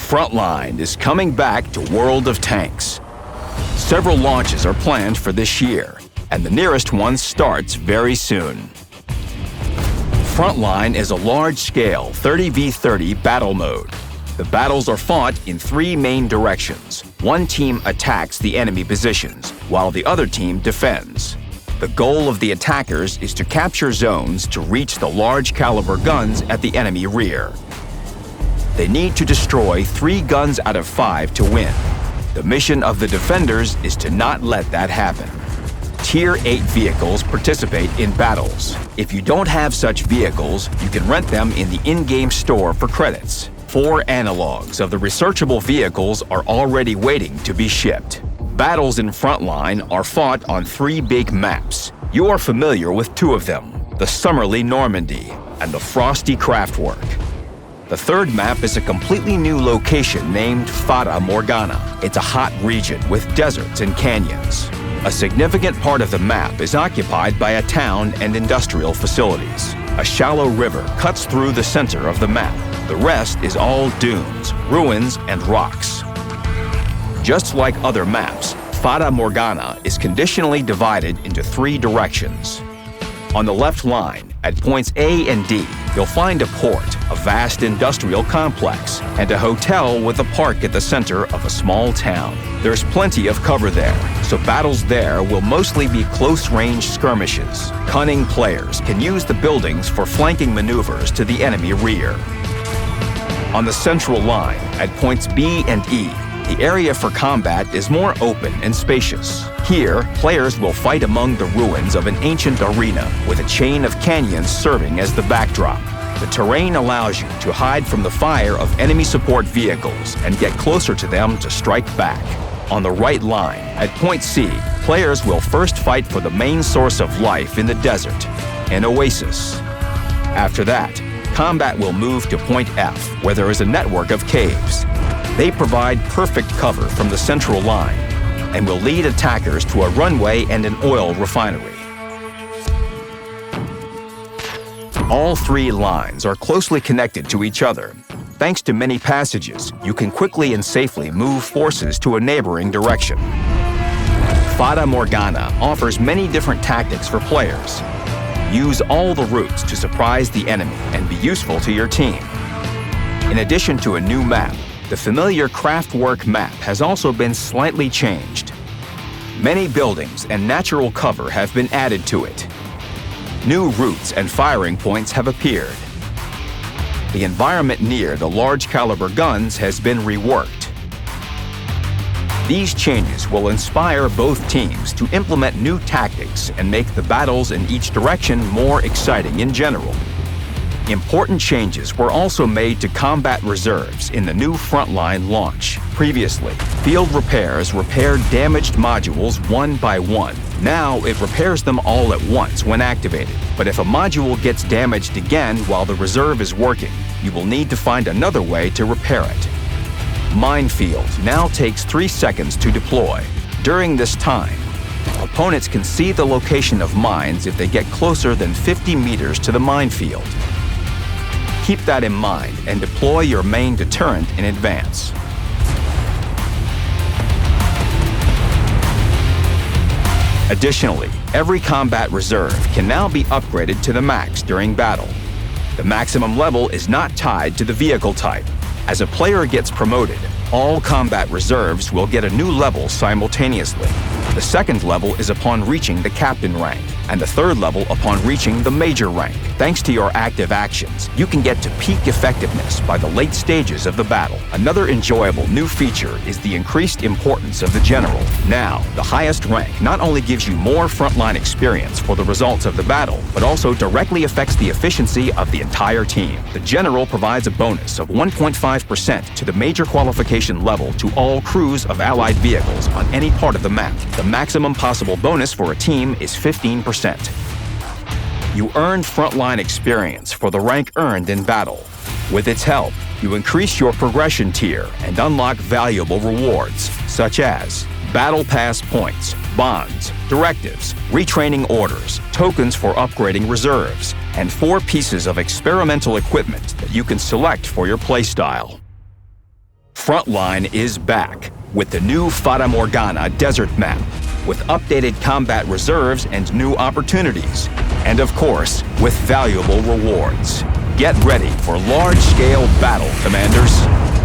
Frontline is coming back to World of Tanks. Several launches are planned for this year, and the nearest one starts very soon. Frontline is a large-scale 30v30 battle mode. The battles are fought in three main directions. One team attacks the enemy positions, while the other team defends. The goal of the attackers is to capture zones to reach the large-caliber guns at the enemy rear. They need to destroy 3 guns out of 5 to win. The mission of the defenders is to not let that happen. Tier 8 vehicles participate in battles. If you don't have such vehicles, you can rent them in the in-game store for credits. 4 analogs of the researchable vehicles are already waiting to be shipped. Battles in Frontline are fought on 3 big maps. You are familiar with 2 of them, the Summerly Normandy and the Frosty Craftwork. The third map is a completely new location named Fata Morgana. It's a hot region with deserts and canyons. A significant part of the map is occupied by a town and industrial facilities. A shallow river cuts through the center of the map. The rest is all dunes, ruins, and rocks. Just like other maps, Fata Morgana is conditionally divided into 3 directions. On the left line, at points A and D, you'll find a port, a vast industrial complex, and a hotel with a park at the center of a small town. There's plenty of cover there, so battles there will mostly be close-range skirmishes. Cunning players can use the buildings for flanking maneuvers to the enemy rear. On the central line, at points B and E, the area for combat is more open and spacious. Here, players will fight among the ruins of an ancient arena with a chain of canyons serving as the backdrop. The terrain allows you to hide from the fire of enemy support vehicles and get closer to them to strike back. On the right line, at point C, players will first fight for the main source of life in the desert, an oasis. After that, combat will move to point F, where there is a network of caves. They provide perfect cover from the central line and will lead attackers to a runway and an oil refinery. All 3 lines are closely connected to each other. Thanks to many passages, you can quickly and safely move forces to a neighboring direction. Fata Morgana offers many different tactics for players. Use all the routes to surprise the enemy and be useful to your team. In addition to a new map, the familiar Craftwork map has also been slightly changed. Many buildings and natural cover have been added to it. New routes and firing points have appeared. The environment near the large-caliber guns has been reworked. These changes will inspire both teams to implement new tactics and make the battles in each direction more exciting in general. Important changes were also made to combat reserves in the new Frontline launch. Previously, field repairs repaired damaged modules one by one. Now it repairs them all at once when activated. But if a module gets damaged again while the reserve is working, you will need to find another way to repair it. Minefield now takes 3 seconds to deploy. During this time, opponents can see the location of mines if they get closer than 50 meters to the minefield. Keep that in mind and deploy your main deterrent in advance. Additionally, every combat reserve can now be upgraded to the max during battle. The maximum level is not tied to the vehicle type. As a player gets promoted, all combat reserves will get a new level simultaneously. The second level is upon reaching the captain rank, and the third level upon reaching the major rank. Thanks to your active actions, you can get to peak effectiveness by the late stages of the battle. Another enjoyable new feature is the increased importance of the general. Now, the highest rank not only gives you more frontline experience for the results of the battle, but also directly affects the efficiency of the entire team. The general provides a bonus of 1.5% to the major qualification level to all crews of allied vehicles on any part of the map. The maximum possible bonus for a team is 15%. You earn frontline experience for the rank earned in battle. With its help, you increase your progression tier and unlock valuable rewards, such as battle pass points, bonds, directives, retraining orders, tokens for upgrading reserves, and 4 pieces of experimental equipment that you can select for your playstyle. Frontline is back with the new Fata Morgana desert map, with updated combat reserves and new opportunities, and of course, with valuable rewards. Get ready for large-scale battle, Commanders.